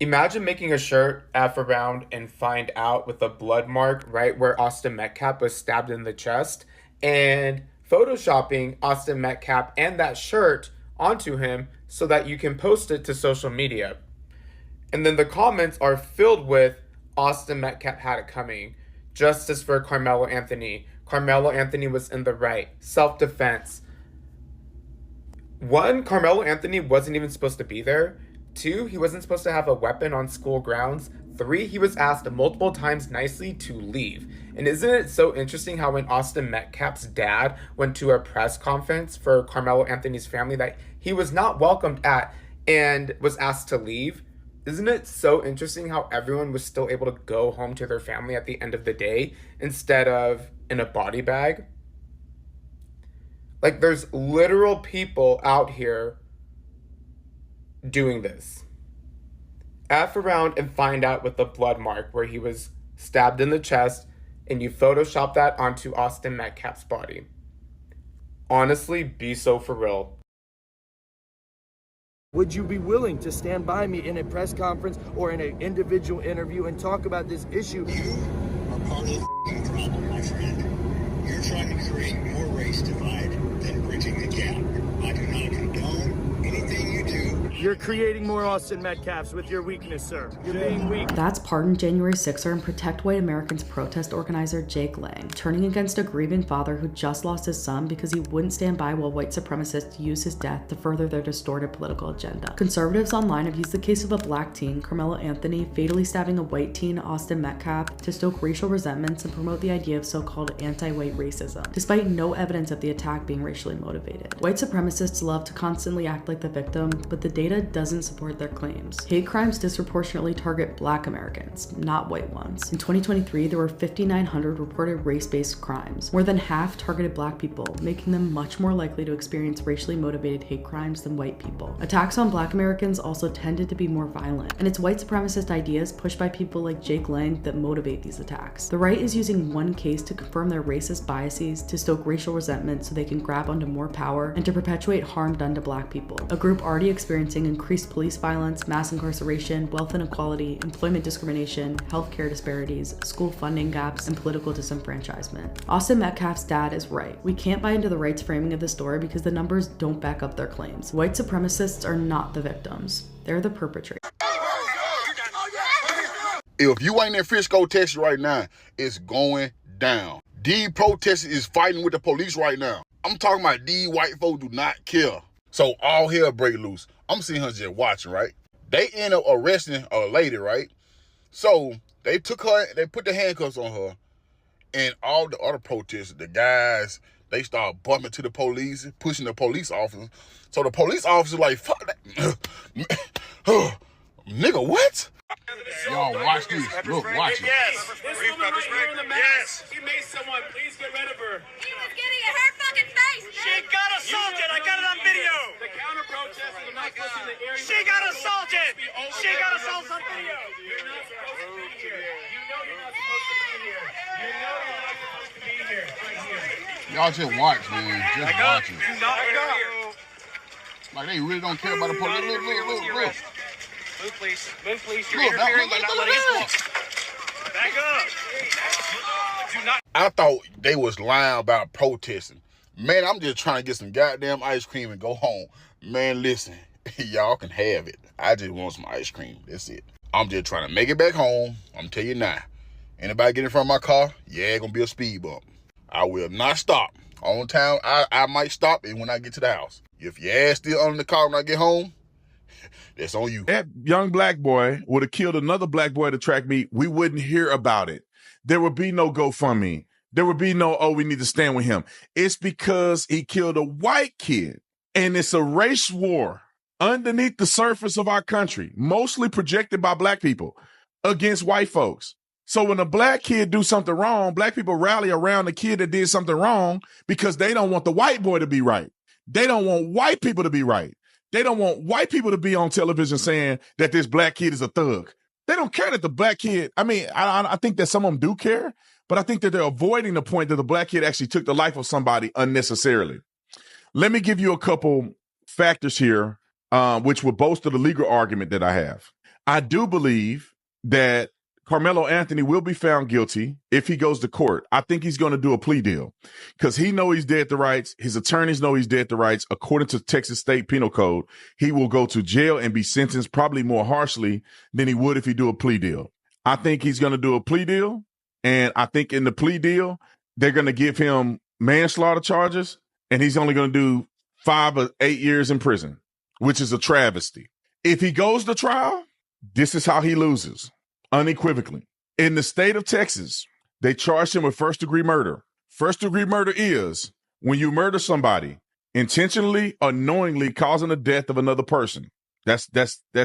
Imagine making a shirt, F around, and find out with a blood mark right where Austin Metcalf was stabbed in the chest, and photoshopping Austin Metcalf and that shirt onto him so that you can post it to social media. And then the comments are filled with Austin Metcalf had it coming. Justice for Karmelo Anthony. Karmelo Anthony was in the right. Self-defense. One, Karmelo Anthony wasn't even supposed to be there. Two, he wasn't supposed to have a weapon on school grounds. Three, he was asked multiple times nicely to leave. And isn't it so interesting how when Austin Metcalf's dad went to a press conference for Karmelo Anthony's family that he was not welcomed at and was asked to leave? Isn't it so interesting how everyone was still able to go home to their family at the end of the day instead of in a body bag? Like, there's literal people out here doing this. F around and find out with the blood mark where he was stabbed in the chest, and you Photoshop that onto Austin Metcalf's body. Honestly, be so for real. Would you be willing to stand by me in a press conference or in an individual interview and talk about this issue? You are part of the problem, my friend. You're trying to create more race divide than bridging the gap. I do not condone anything you do. You're creating more Austin Metcalfs with your weakness, sir. You're being weak. That's Pardon January 6er and Protect White Americans protest organizer Jake Lang, turning against a grieving father who just lost his son because he wouldn't stand by while white supremacists use his death to further their distorted political agenda. Conservatives online have used the case of a black teen, Karmelo Anthony, fatally stabbing a white teen, Austin Metcalf, to stoke racial resentments and promote the idea of so-called anti-white racism, despite no evidence of the attack being racially motivated. White supremacists love to constantly act like the victim, but the data doesn't support their claims. Hate crimes disproportionately target black Americans, not white ones. In 2023, there were 5,900 reported race-based crimes. More than half targeted black people, making them much more likely to experience racially motivated hate crimes than white people. Attacks on black Americans also tended to be more violent, and it's white supremacist ideas pushed by people like Jake Lang that motivate these attacks. The right is using one case to confirm their racist biases, to stoke racial resentment so they can grab onto more power, and to perpetuate harm done to black people, a group already experiencing increased police violence, mass incarceration, wealth inequality, employment discrimination, healthcare disparities, school funding gaps, and political disenfranchisement. Austin Metcalf's dad is right. We can't buy into the right's framing of the story because the numbers don't back up their claims. White supremacists are not the victims. They're the perpetrators. If you ain't in Frisco, Texas right now, it's going down. These protesters is fighting with the police right now. I'm talking about these white folks do not care. So all hell break loose. I'm sitting here just watching, right? They end up arresting a lady, right? So they took her, they put the handcuffs on her, and all the other protesters, the guys, they start bumping to the police, pushing the police officers. So the police officer like, fuck that. Nigga, what? Y'all watch this. Look, watch it. Yes. This woman right here in the mask. She made someone. Please get rid of her. He was getting in her fucking face, man. She got assaulted. I got it on video. The counter protesters are not supposed to be in the area. She got assaulted. She got assaulted on video. You're not supposed to be here. You know you're not supposed to be here. You know you're not supposed to be here. Right here. Y'all just watch, man. Just watch it. Do not here. Like they really don't care about the police. Look. Move, please. Move, please. You're Look, interfering by not letting us walk. Back up. Do not. I thought they was lying about protesting. Man, I'm just trying to get some goddamn ice cream and go home. Man, listen, y'all can have it. I just want some ice cream. That's it. I'm just trying to make it back home. I'm telling you now. Anybody get in front of my car, yeah, it's gonna be a speed bump. I will not stop. On time, I might stop it when I get to the house. If your ass still under the car when I get home, that's on you. That young black boy would have killed another black boy at a track meet. We wouldn't hear about it. There would be no GoFundMe. There would be no, oh, we need to stand with him. It's because he killed a white kid. And it's a race war underneath the surface of our country, mostly projected by black people against white folks. So when a black kid do something wrong, black people rally around the kid that did something wrong because they don't want the white boy to be right. They don't want white people to be right. They don't want white people to be on television saying that this black kid is a thug. They don't care that the black kid, I think that some of them do care, but I think that they're avoiding the point that the black kid actually took the life of somebody unnecessarily. Let me give you a couple factors here, which will bolster the legal argument that I have. I do believe that Karmelo Anthony will be found guilty if he goes to court. I think he's going to do a plea deal because he knows he's dead to rights. His attorneys know he's dead to rights. According to Texas State Penal Code, he will go to jail and be sentenced probably more harshly than he would if he do a plea deal. I think he's going to do a plea deal, and I think in the plea deal, they're going to give him manslaughter charges, and he's only going to do 5 or 8 years in prison, which is a travesty. If he goes to trial, this is how he loses. Unequivocally. In the state of Texas, they charged him with first-degree murder. First-degree murder is when you murder somebody intentionally or knowingly causing the death of another person. That's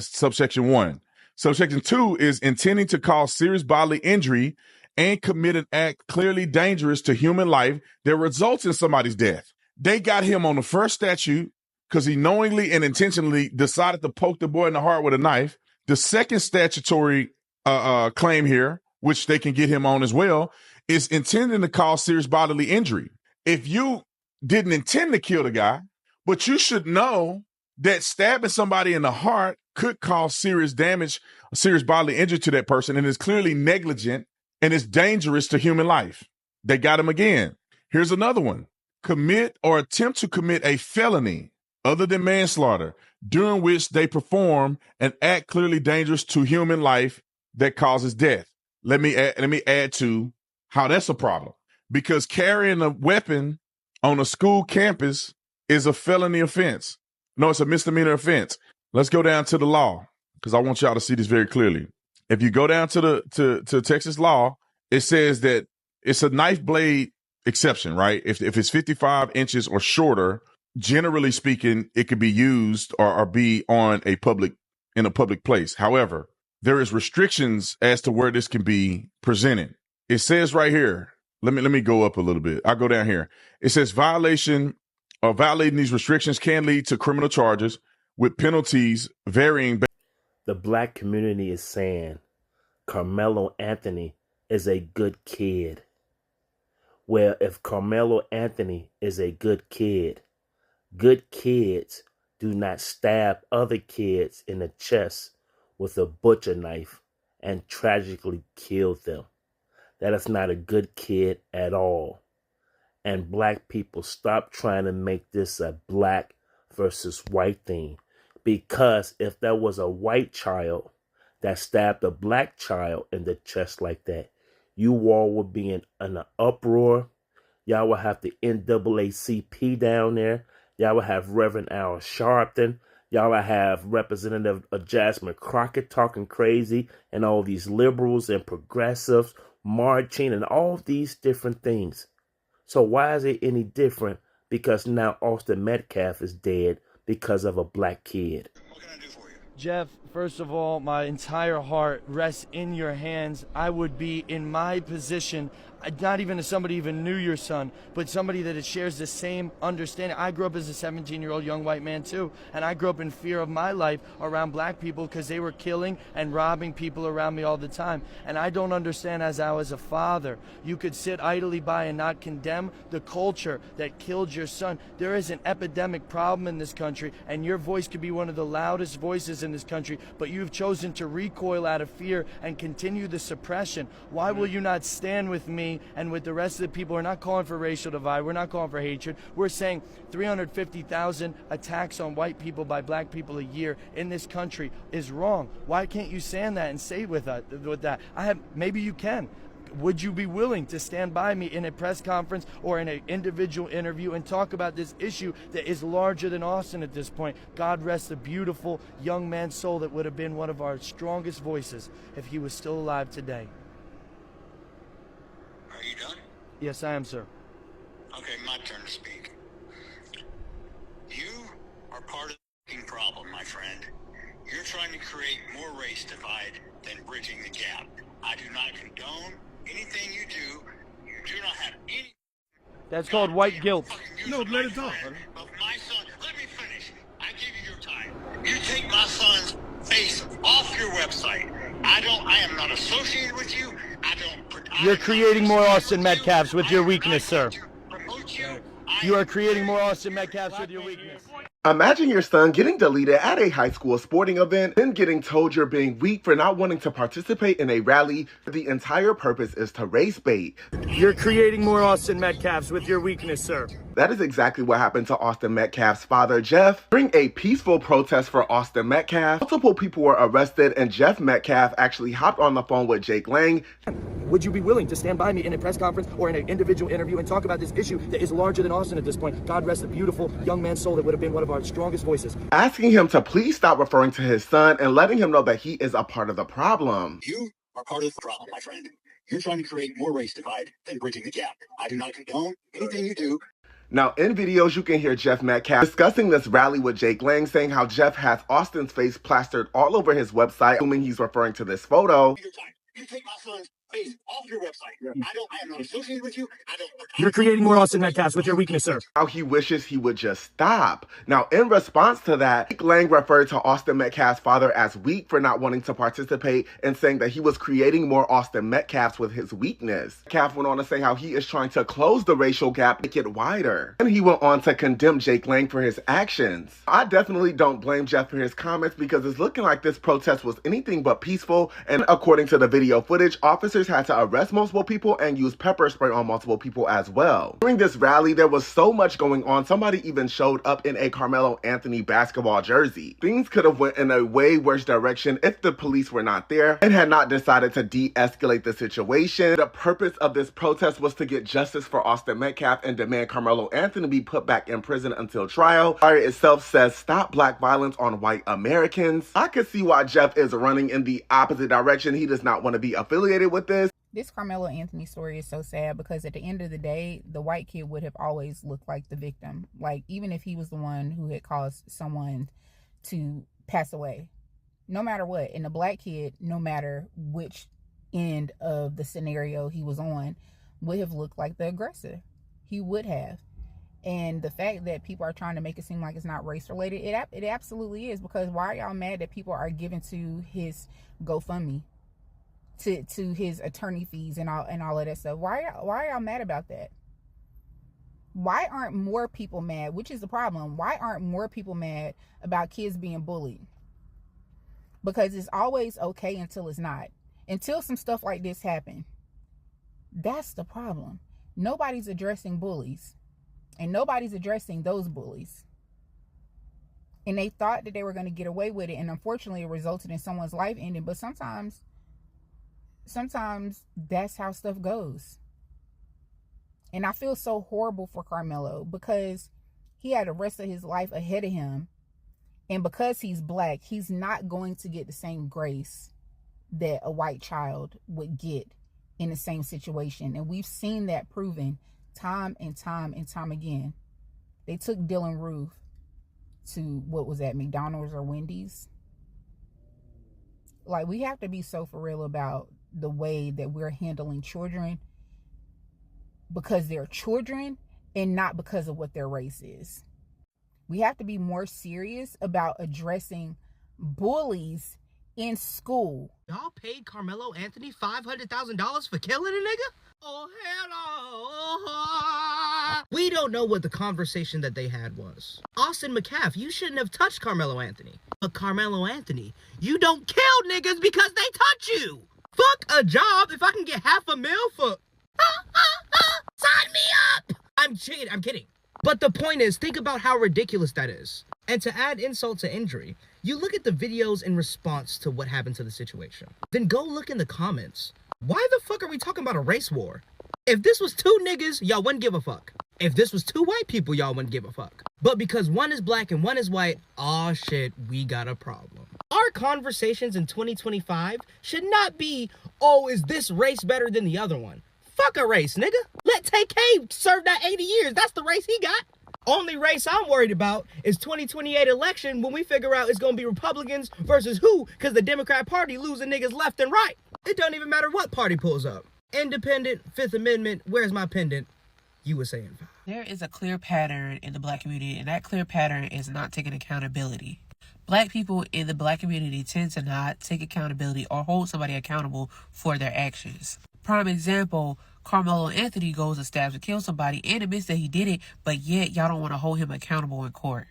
subsection 1. Subsection 2 is intending to cause serious bodily injury and commit an act clearly dangerous to human life that results in somebody's death. They got him on the first statute because he knowingly and intentionally decided to poke the boy in the heart with a knife. The second statutory claim here, which they can get him on as well, is intending to cause serious bodily injury. If you didn't intend to kill the guy, but you should know that stabbing somebody in the heart could cause serious damage, serious bodily injury to that person, and is clearly negligent and is dangerous to human life. They got him again. Here's another one. Commit or attempt to commit a felony other than manslaughter, during which they perform an act clearly dangerous to human life that causes death. Let me add to how that's a problem. Because carrying a weapon on a school campus is a felony offense. No, it's a misdemeanor offense. Let's go down to the law because I want y'all to see this very clearly. If you go down to Texas law, it says that it's a knife blade exception, right? If it's 55 inches or shorter, generally speaking, it could be used or be in a public place. However, there is restrictions as to where this can be presented. It says right here, let me go up a little bit. I'll go down here. It says violating these restrictions can lead to criminal charges with penalties varying. The black community is saying Karmelo Anthony is a good kid. Well, if Karmelo Anthony is a good kids do not stab other kids in the chest with a butcher knife and tragically kill them. That is not a good kid at all. And black people, stop trying to make this a black versus white thing. Because if there was a white child that stabbed a black child in the chest like that, you all would be in an uproar. Y'all would have the NAACP down there. Y'all would have Reverend Al Sharpton. Y'all would have Representative Jasmine Crockett talking crazy, and all these liberals and progressives marching and all these different things. So why is it any different? Because now Austin Metcalf is dead because of a black kid. What can I do for you? Jeff, first of all, my entire heart rests in your hands. I would be in my position, not even as somebody even knew your son, but somebody that shares the same understanding. I grew up as a 17-year-old young white man too, and I grew up in fear of my life around black people because they were killing and robbing people around me all the time. And I don't understand, as I was a father, you could sit idly by and not condemn the culture that killed your son. There is an epidemic problem in this country, and your voice could be one of the loudest voices in this country, but you've chosen to recoil out of fear and continue the suppression. Why will you not stand with me and with the rest of the people? We're not calling for racial divide. We're not calling for hatred. We're saying 350,000 attacks on white people by black people a year in this country is wrong. Why can't you stand that and say with that? Maybe you can. Would you be willing to stand by me in a press conference or in an individual interview and talk about this issue that is larger than Austin at this point? God rest the beautiful young man's soul that would have been one of our strongest voices if he was still alive today. Are you done? Yes, I am, sir. Okay, my turn to speak. You are part of the problem, my friend. You're trying to create more race divide than bridging the gap. I do not condone anything you do. You do not have any... That's called white guilt. No, let it go. Of my son. Let me finish. I give you your time. You take my son's face off your website. I am not associated with you. You're creating more Austin Metcalfs with your weakness, sir. You are creating more Austin Metcalfs with your weakness. Imagine your son getting deleted at a high school sporting event, then getting told you're being weak for not wanting to participate in a rally. The entire purpose is to race bait. You're creating more Austin METCALFs with your weakness, sir. That is exactly what happened to Austin Metcalf's father, Jeff. During a peaceful protest for Austin Metcalf, multiple people were arrested, and Jeff Metcalf actually hopped on the phone with Jake Lang. Would you be willing to stand by me in a press conference or in an individual interview and talk about this issue that is larger than Austin at this point? God rest a beautiful young man's soul that would have been one of our strongest voices. Asking him to please stop referring to his son and letting him know that he is a part of the problem. You are part of the problem, my friend. You're trying to create more race divide than bridging the gap. I do not condone anything you do. Now, in videos, you can hear Jeff Metcalf discussing this rally with Jake Lang, saying how Jeff has Austin's face plastered all over his website, assuming he's referring to this photo. You take my son's face off your website. I am not associated with you. You're creating more Austin METCALFs with your weakness, sir. How he wishes he would just stop. Now, in response to that, Jake Lang referred to Austin Metcalf's father as weak for not wanting to participate and saying that he was creating more Austin Metcalfs with his weakness. Metcalf went on to say how he is trying to close the racial gap, make it wider. And he went on to condemn Jake Lang for his actions. I definitely don't blame Jeff for his comments because it's looking like this protest was anything but peaceful, and according to the video footage, officers had to arrest multiple people and use pepper spray on multiple people as well. During this rally, there was so much going on, somebody even showed up in a Karmelo Anthony basketball jersey. Things could have went in a way worse direction if the police were not there and had not decided to de-escalate the situation. The purpose of this protest was to get justice for Austin Metcalf and demand Karmelo Anthony be put back in prison until trial. The fire itself says stop black violence on white Americans. I could see why Jeff is running in the opposite direction. He does not want to be affiliated with this. This Karmelo Anthony story is so sad because at the end of the day, the white kid would have always looked like the victim. Like, even if he was the one who had caused someone to pass away, no matter what. And the black kid, no matter which end of the scenario he was on, would have looked like the aggressor. He would have. And the fact that people are trying to make it seem like it's not race related, it absolutely is. Because why are y'all mad that people are giving to his GoFundMe? To his attorney fees and all of that stuff. Why are y'all mad about that? Why aren't more people mad? Which is the problem. Why aren't more people mad about kids being bullied? Because it's always okay until it's not. Until some stuff like this happen. That's the problem. Nobody's addressing bullies. And nobody's addressing those bullies. And they thought that they were going to get away with it. And unfortunately, it resulted in someone's life ending. But sometimes that's how stuff goes. And I feel so horrible for Karmelo because he had the rest of his life ahead of him. And because he's black, he's not going to get the same grace that a white child would get in the same situation. And we've seen that proven time and time and time again. They took Dylan Roof to, what was that, McDonald's or Wendy's? Like, we have to be so for real about the way that we're handling children because they're children and not because of what their race is. We have to be more serious about addressing bullies in school. Y'all paid Karmelo Anthony $500,000 for killing a nigga? Oh, hell no. We don't know what the conversation that they had was. Austin Metcalf, you shouldn't have touched Karmelo Anthony. But Karmelo Anthony, you don't kill niggas because they touch you. Fuck a job if I can get $500,000 for... Sign me up! I'm kidding. But the point is, think about how ridiculous that is. And to add insult to injury, you look at the videos in response to what happened to the situation. Then go look in the comments. Why the fuck are we talking about a race war? If this was two niggas, y'all wouldn't give a fuck. If this was two white people, y'all wouldn't give a fuck. But because one is black and one is white, aw shit, we got a problem. Our conversations in 2025 should not be, oh, is this race better than the other one? Fuck a race, nigga. Let TK serve that 80 years. That's the race he got. Only race I'm worried about is 2028 election when we figure out it's going to be Republicans versus who, because the Democrat Party losing niggas left and right. It don't even matter what party pulls up. Independent, Fifth Amendment, where's my pendant? You were saying. There is a clear pattern in the black community, and that clear pattern is not taking accountability. Black people in the black community tend to not take accountability or hold somebody accountable for their actions. Prime example, Karmelo Anthony goes and stabs and kills somebody and admits that he did it, but yet y'all don't want to hold him accountable in court.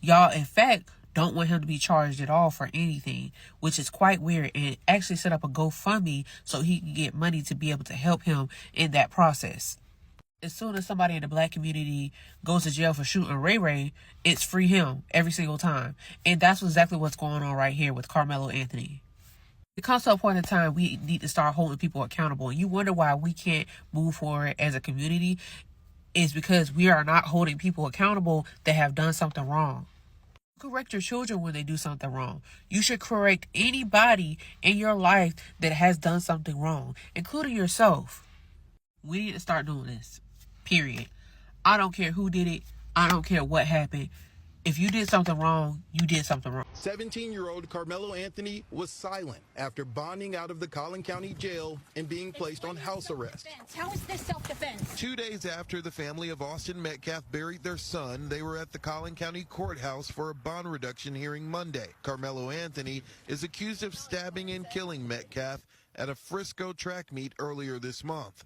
Y'all, in fact, don't want him to be charged at all for anything, which is quite weird, and actually set up a GoFundMe so he can get money to be able to help him in that process. As soon as somebody in the black community goes to jail for shooting Ray Ray, it's free him every single time. And that's exactly what's going on right here with Karmelo Anthony. It comes to a point in time we need to start holding people accountable. And you wonder why we can't move forward as a community is because we are not holding people accountable that have done something wrong. Correct your children when they do something wrong. You should correct anybody in your life that has done something wrong, including yourself. We need to start doing this. Period. I don't care who did it. I don't care what happened. If you did something wrong, you did something wrong. 17-year-old Karmelo Anthony was silent after bonding out of the Collin County Jail and being placed on house arrest. How is this self-defense? 2 days after the family of Austin Metcalf buried their son, they were at the Collin County Courthouse for a bond reduction hearing Monday. Karmelo Anthony is accused of stabbing and killing Metcalf at a Frisco track meet earlier this month.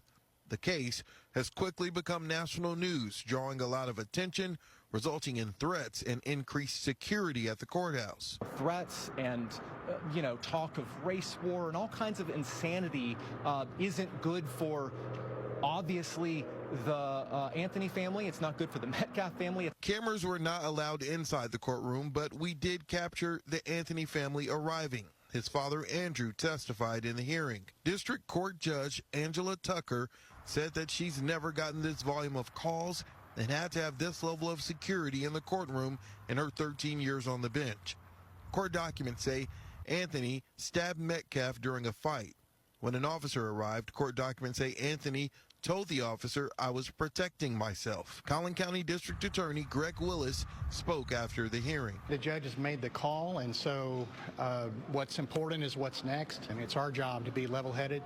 The case has quickly become national news, drawing a lot of attention, resulting in threats and increased security at the courthouse. Threats and, talk of race war and all kinds of insanity isn't good for, obviously, the Anthony family. It's not good for the Metcalf family. Cameras were not allowed inside the courtroom, but we did capture the Anthony family arriving. His father, Andrew, testified in the hearing. District Court Judge Angela Tucker said that she's never gotten this volume of calls and had to have this level of security in the courtroom in her 13 years on the bench. Court documents say Anthony stabbed Metcalf during a fight. When an officer arrived, court documents say Anthony told the officer, "I was protecting myself." Collin County District Attorney Greg Willis spoke after the hearing. The judge has made the call, and so what's important is what's next. And it's our job to be level-headed,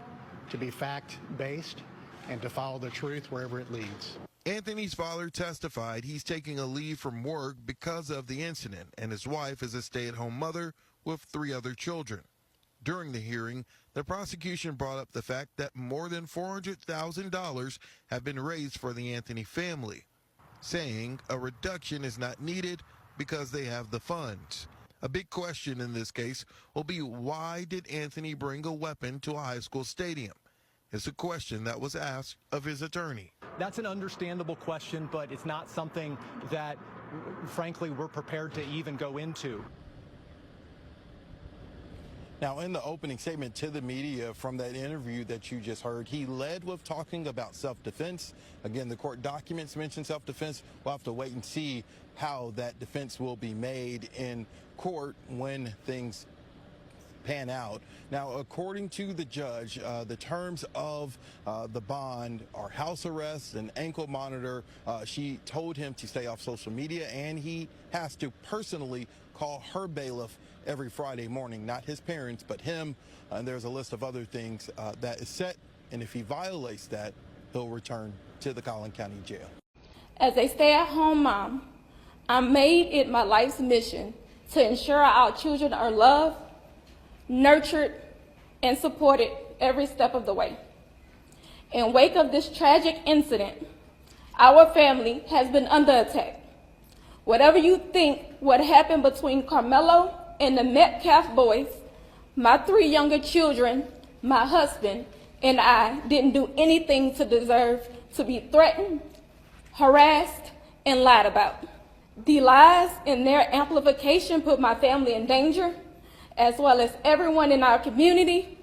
to be fact-based, and to follow the truth wherever it leads. Anthony's father testified he's taking a leave from work because of the incident, and his wife is a stay-at-home mother with 3 other children. During the hearing, the prosecution brought up the fact that more than $400,000 have been raised for the Anthony family, saying a reduction is not needed because they have the funds. A big question in this case will be, why did Anthony bring a weapon to a high school stadium? It's a question that was asked of his attorney. That's an understandable question, but it's not something that, frankly, we're prepared to even go into. Now, in the opening statement to the media from that interview that you just heard, he led with talking about self-defense. Again, the court documents mention self-defense. We'll have to wait and see how that defense will be made in court when things pan out. Now, according to the judge, the terms of the bond are house arrest and ankle monitor. She told him to stay off social media, and he has to personally call her bailiff every Friday morning, not his parents, but him. And there's a list of other things that is set, and if he violates that, he'll return to the Collin County Jail. As a stay-at-home mom, I made it my life's mission to ensure our children are loved, nurtured, and supported every step of the way. In wake of this tragic incident, our family has been under attack. Whatever you think what happened between Karmelo and the Metcalf boys, my 3 younger children, my husband, and I didn't do anything to deserve to be threatened, harassed, and lied about. The lies and their amplification put my family in danger, as well as everyone in our community,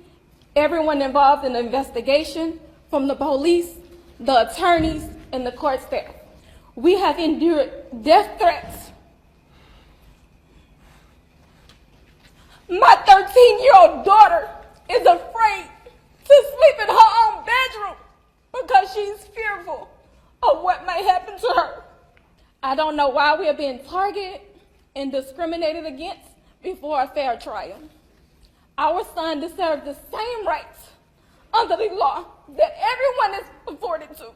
everyone involved in the investigation, from the police, the attorneys, and the court staff. We have endured death threats. My 13-year-old daughter is afraid to sleep in her own bedroom because she's fearful of what may happen to her. I don't know why we are being targeted and discriminated against before a fair trial. Our son deserves the same rights under the law that everyone is afforded to.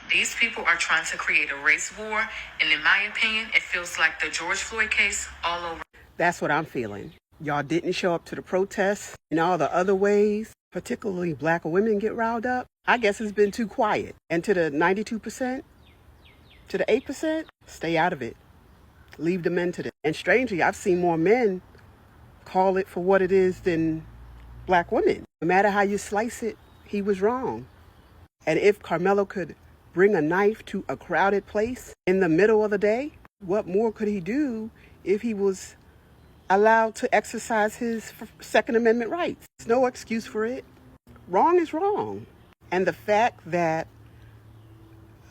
These people are trying to create a race war, and in my opinion, it feels like the George Floyd case all over. That's what I'm feeling. Y'all didn't show up to the protests and all the other ways, particularly black women get riled up. I guess it's been too quiet. And to the 92%, to the 8%, stay out of it. leave the men to this. And strangely, I've seen more men call it for what it is than black women. No matter how you slice it, he was wrong. And if Karmelo could bring a knife to a crowded place in the middle of the day, what more could he do if he was allowed to exercise his Second Amendment rights? There's no excuse for it. Wrong is wrong. And the fact that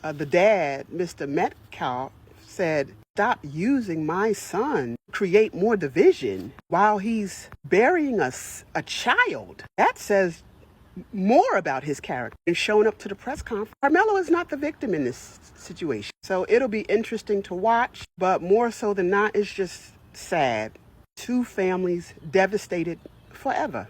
the dad, Mr. METCALF, said, stop using my son to create more division while he's burying a child, that says more about his character and showing up to the press conference. Karmelo is not the victim in this situation. So it'll be interesting to watch, but more so than not, it's just sad. Two families devastated forever.